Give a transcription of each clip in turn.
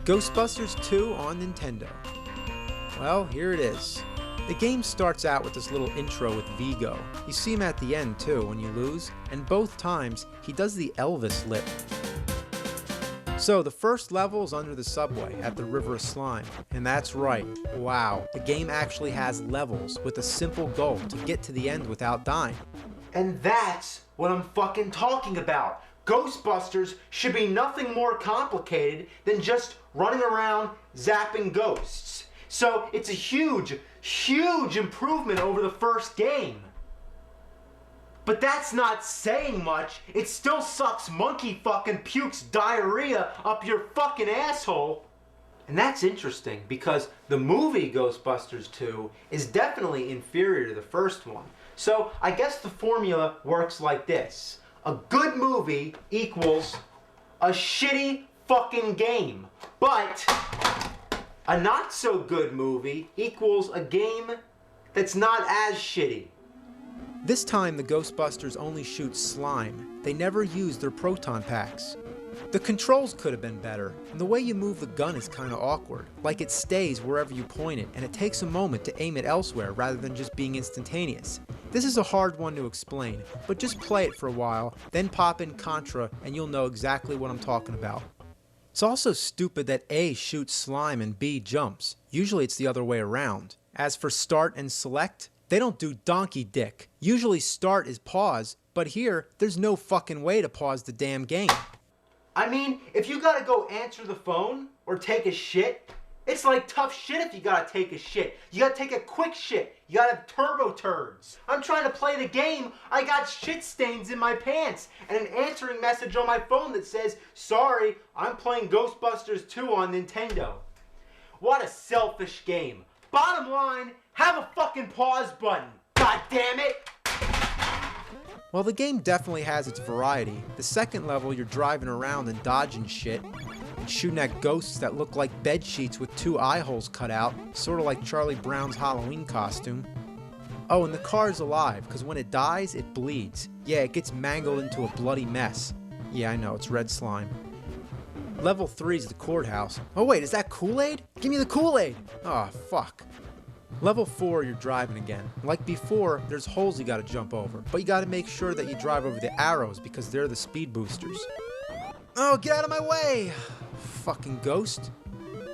Ghostbusters 2 on Nintendo. Well, here it is. The game starts out with this little intro with Vigo. You see him at the end too when you lose, and both times he does the Elvis lip. So the first level is under the subway at the River of Slime, and that's right, wow, the game actually has levels with a simple goal to get to the end without dying. And that's what I'm fucking talking about. Ghostbusters should be nothing more complicated than just running around zapping ghosts. So it's a huge, huge improvement over the first game. But that's not saying much. It still sucks monkey fucking pukes diarrhea up your fucking asshole. And that's interesting because the movie Ghostbusters 2 is definitely inferior to the first one. So I guess the formula works like this. A good movie equals a shitty fucking game. But a not so good movie equals a game that's not as shitty. This time the Ghostbusters only shoot slime. They never use their proton packs. The controls could have been better, and the way you move the gun is kinda awkward. Like it stays wherever you point it, and it takes a moment to aim it elsewhere rather than just being instantaneous. This is a hard one to explain, but just play it for a while, then pop in Contra and you'll know exactly what I'm talking about. It's also stupid that A shoots slime and B jumps. Usually it's the other way around. As for start and select, they don't do donkey dick. Usually start is pause, but here, there's no fucking way to pause the damn game. I mean, if you gotta go answer the phone or take a shit, it's like tough shit if you gotta take a shit. You gotta take a quick shit. You gotta have turbo turds. I'm trying to play the game. I got shit stains in my pants and an answering message on my phone that says, "Sorry, I'm playing Ghostbusters 2 on Nintendo." What a selfish game. Bottom line, have a fucking pause button. God damn it! While the game definitely has its variety, the second level you're driving around and dodging shit, and shooting at ghosts that look like bed sheets with 2 eye holes cut out, sorta like Charlie Brown's Halloween costume. Oh, and the car's alive, because when it dies, it bleeds. Yeah, it gets mangled into a bloody mess. Yeah, I know, it's red slime. Level 3 is the courthouse. Oh wait, is that Kool-Aid? Give me the Kool-Aid! Oh, fuck. Level 4, you're driving again. Like before, there's holes you gotta jump over, but you gotta make sure that you drive over the arrows because they're the speed boosters. Oh, get out of my way! Fucking ghost.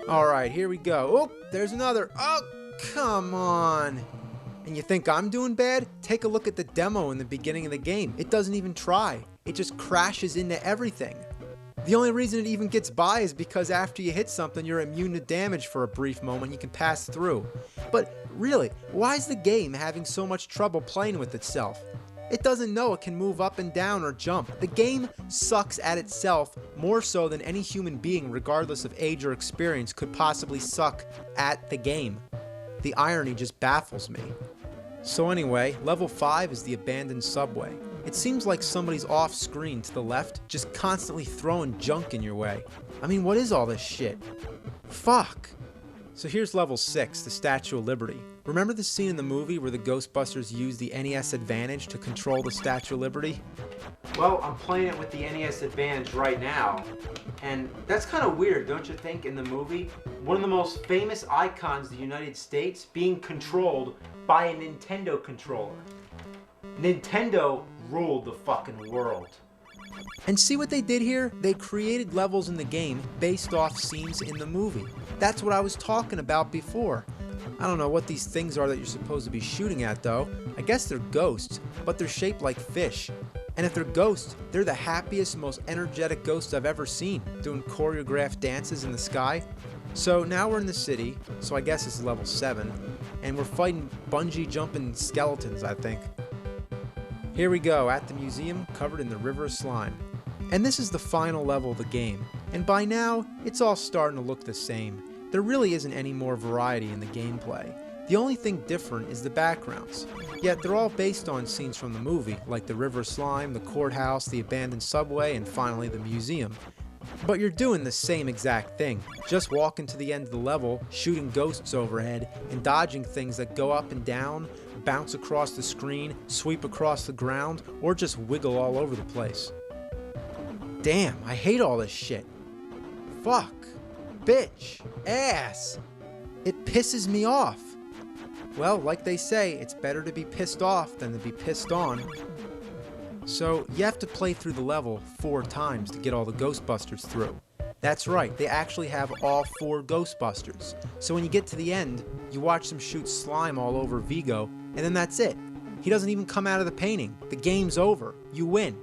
Alright, here we go. Oh, there's another. Oh, come on. And you think I'm doing bad? Take a look at the demo in the beginning of the game. It doesn't even try. It just crashes into everything. The only reason it even gets by is because after you hit something, you're immune to damage for a brief moment, you can pass through. But really, why is the game having so much trouble playing with itself? It doesn't know it can move up and down or jump. The game sucks at itself more so than any human being, regardless of age or experience, could possibly suck at the game. The irony just baffles me. So anyway, level 5 is the abandoned subway. It seems like somebody's off screen to the left, just constantly throwing junk in your way. I mean, what is all this shit? Fuck. So here's level 6, the Statue of Liberty. Remember the scene in the movie where the Ghostbusters used the NES Advantage to control the Statue of Liberty? Well, I'm playing it with the NES Advantage right now, and that's kind of weird, don't you think, in the movie? One of the most famous icons of the United States being controlled by a Nintendo controller. Nintendo ruled the fucking world. And see what they did here? They created levels in the game based off scenes in the movie. That's what I was talking about before. I don't know what these things are that you're supposed to be shooting at though. I guess they're ghosts, but they're shaped like fish. And if they're ghosts, they're the happiest, most energetic ghosts I've ever seen, doing choreographed dances in the sky. So now we're in the city, so I guess this is level 7, and we're fighting bungee jumping skeletons, I think. Here we go, at the museum, covered in the River of Slime. And this is the final level of the game, and by now, it's all starting to look the same. There really isn't any more variety in the gameplay. The only thing different is the backgrounds. Yet they're all based on scenes from the movie, like the River of Slime, the courthouse, the abandoned subway, and finally the museum. But you're doing the same exact thing, just walking to the end of the level, shooting ghosts overhead, and dodging things that go up and down, bounce across the screen, sweep across the ground, or just wiggle all over the place. Damn, I hate all this shit. Fuck. bitch, ass. It pisses me off. Well, like they say, it's better to be pissed off than to be pissed on. So, you have to play through the level 4 times to get all the Ghostbusters through. That's right, they actually have all 4 Ghostbusters. So when you get to the end, you watch them shoot slime all over Vigo, and then that's it. He doesn't even come out of the painting. The game's over. You win.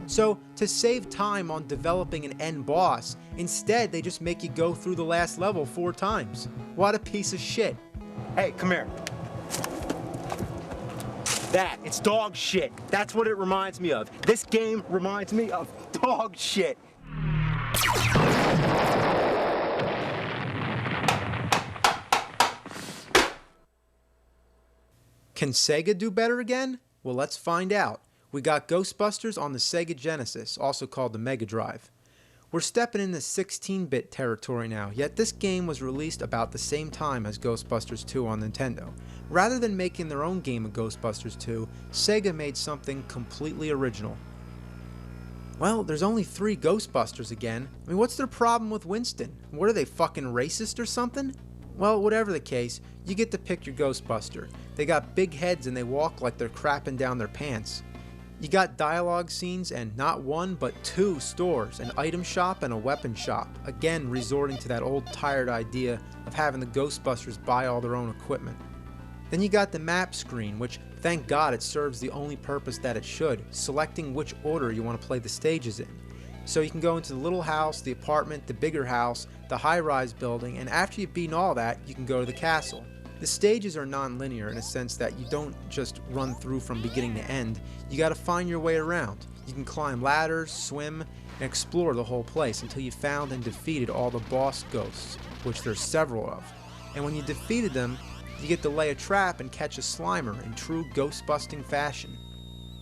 So, to save time on developing an end boss, instead they just make you go through the last level 4 times. What a piece of shit. Hey, come here. It's dog shit. That's what it reminds me of. This game reminds me of dog shit. Can Sega do better again? Well, let's find out. We got Ghostbusters on the Sega Genesis, also called the Mega Drive. We're stepping into 16-bit territory now, yet this game was released about the same time as Ghostbusters 2 on Nintendo. Rather than making their own game of Ghostbusters 2, Sega made something completely original. Well, there's only 3 Ghostbusters again. I mean, what's their problem with Winston? What are they, fucking racist or something? Well, whatever the case, you get to pick your Ghostbuster. They got big heads and they walk like they're crapping down their pants. You got dialogue scenes and not 1 but 2 stores, an item shop and a weapon shop, again resorting to that old tired idea of having the Ghostbusters buy all their own equipment. Then you got the map screen, which thank God it serves the only purpose that it should, selecting which order you want to play the stages in. So you can go into the little house, the apartment, the bigger house, the high-rise building, and after you've beaten all that, you can go to the castle. The stages are non-linear in a sense that you don't just run through from beginning to end, you gotta find your way around. You can climb ladders, swim, and explore the whole place until you found and defeated all the boss ghosts, which there's several of. And when you defeated them, you get to lay a trap and catch a Slimer in true ghost-busting fashion.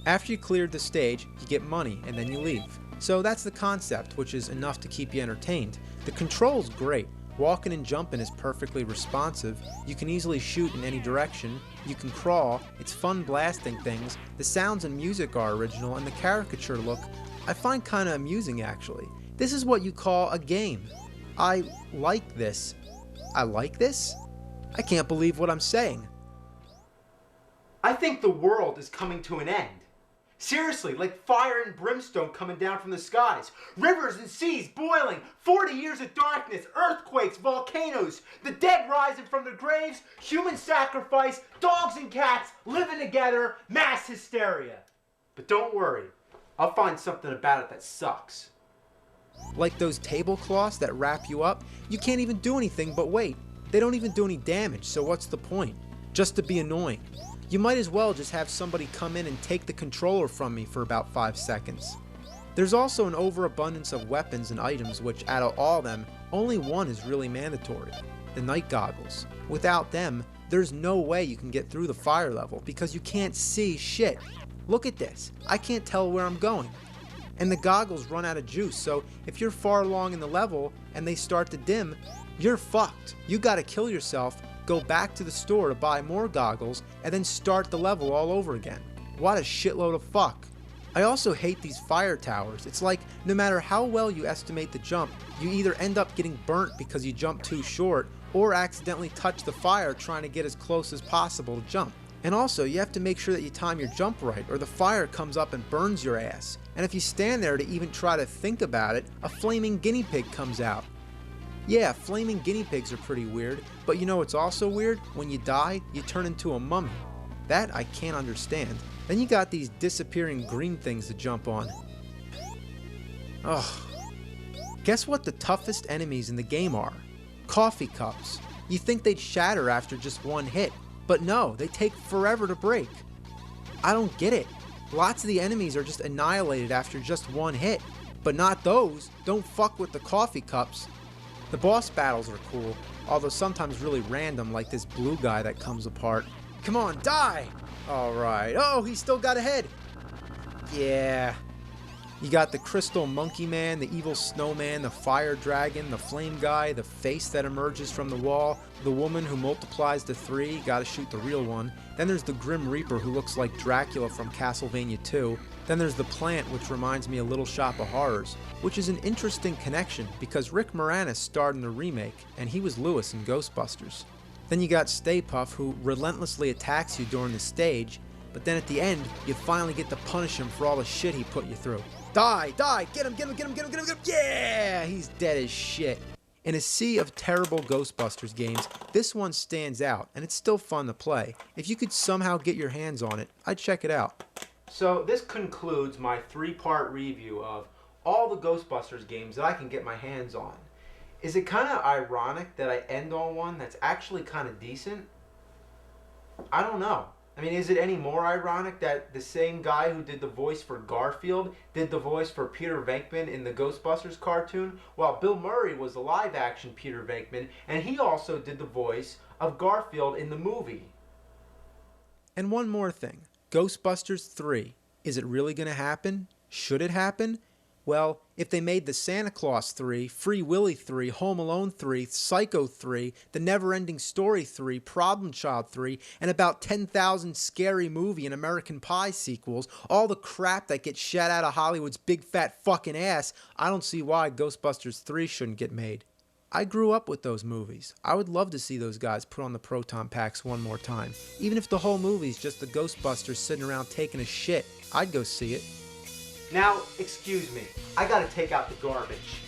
After you cleared the stage, you get money and then you leave. So that's the concept, which is enough to keep you entertained. The control's great. Walking and jumping is perfectly responsive, you can easily shoot in any direction, you can crawl, it's fun blasting things, the sounds and music are original, and the caricature look I find kinda amusing actually. This is what you call a game. I like this. I like this? I can't believe what I'm saying. I think the world is coming to an end. Seriously, like fire and brimstone coming down from the skies. Rivers and seas boiling, 40 years of darkness, earthquakes, volcanoes, the dead rising from their graves, human sacrifice, dogs and cats living together, mass hysteria. But don't worry, I'll find something about it that sucks. Like those tablecloths that wrap you up, you can't even do anything but wait. They don't even do any damage, so what's the point? Just to be annoying. You might as well just have somebody come in and take the controller from me for about 5 seconds. There's also an overabundance of weapons and items which, out of all of them, only one is really mandatory. The night goggles. Without them, there's no way you can get through the fire level because you can't see shit. Look at this. I can't tell where I'm going. And the goggles run out of juice, so if you're far along in the level and they start to dim, you're fucked. You gotta kill yourself, go back to the store to buy more goggles, and then start the level all over again. What a shitload of fuck. I also hate these fire towers. It's like, no matter how well you estimate the jump, you either end up getting burnt because you jumped too short, or accidentally touch the fire trying to get as close as possible to jump. And also, you have to make sure that you time your jump right, or the fire comes up and burns your ass. And if you stand there to even try to think about it, a flaming guinea pig comes out. Yeah, flaming guinea pigs are pretty weird, but you know what's also weird? When you die, you turn into a mummy. That I can't understand. Then you got these disappearing green things to jump on. Ugh. Guess what the toughest enemies in the game are? Coffee cups. You think they'd shatter after just one hit, but no, they take forever to break. I don't get it. Lots of the enemies are just annihilated after just one hit, but not those. Don't fuck with the coffee cups. The boss battles are cool, although sometimes really random, like this blue guy that comes apart. Come on, die! Alright. Oh, he still got a head! Yeah. You got the Crystal Monkey Man, the Evil Snowman, the Fire Dragon, the Flame Guy, the face that emerges from the wall, the woman who multiplies to 3, gotta shoot the real one. Then there's the Grim Reaper who looks like Dracula from Castlevania 2. Then there's the plant, which reminds me of Little Shop of Horrors, which is an interesting connection because Rick Moranis starred in the remake, and he was Lewis in Ghostbusters. Then you got Stay Puft, who relentlessly attacks you during the stage, but then at the end, you finally get to punish him for all the shit he put you through. Die! Die! Get him! Get him! Get him! Get him! Get him! Get him! Yeah! He's dead as shit. In a sea of terrible Ghostbusters games, this one stands out, and it's still fun to play. If you could somehow get your hands on it, I'd check it out. So this concludes my 3-part review of all the Ghostbusters games that I can get my hands on. Is it kind of ironic that I end on one that's actually kind of decent? I don't know. I mean, is it any more ironic that the same guy who did the voice for Garfield did the voice for Peter Venkman in the Ghostbusters cartoon, while Bill Murray was the live-action Peter Venkman, and he also did the voice of Garfield in the movie? And one more thing. Ghostbusters 3. Is it really going to happen? Should it happen? Well, if they made the Santa Claus 3, Free Willy 3, Home Alone 3, Psycho 3, The Never-Ending Story 3, Problem Child 3, and about 10,000 Scary Movie and American Pie sequels, all the crap that gets shat out of Hollywood's big fat fucking ass, I don't see why Ghostbusters 3 shouldn't get made. I grew up with those movies. I would love to see those guys put on the proton packs one more time. Even if the whole movie's just the Ghostbusters sitting around taking a shit, I'd go see it. Now, excuse me, I gotta take out the garbage.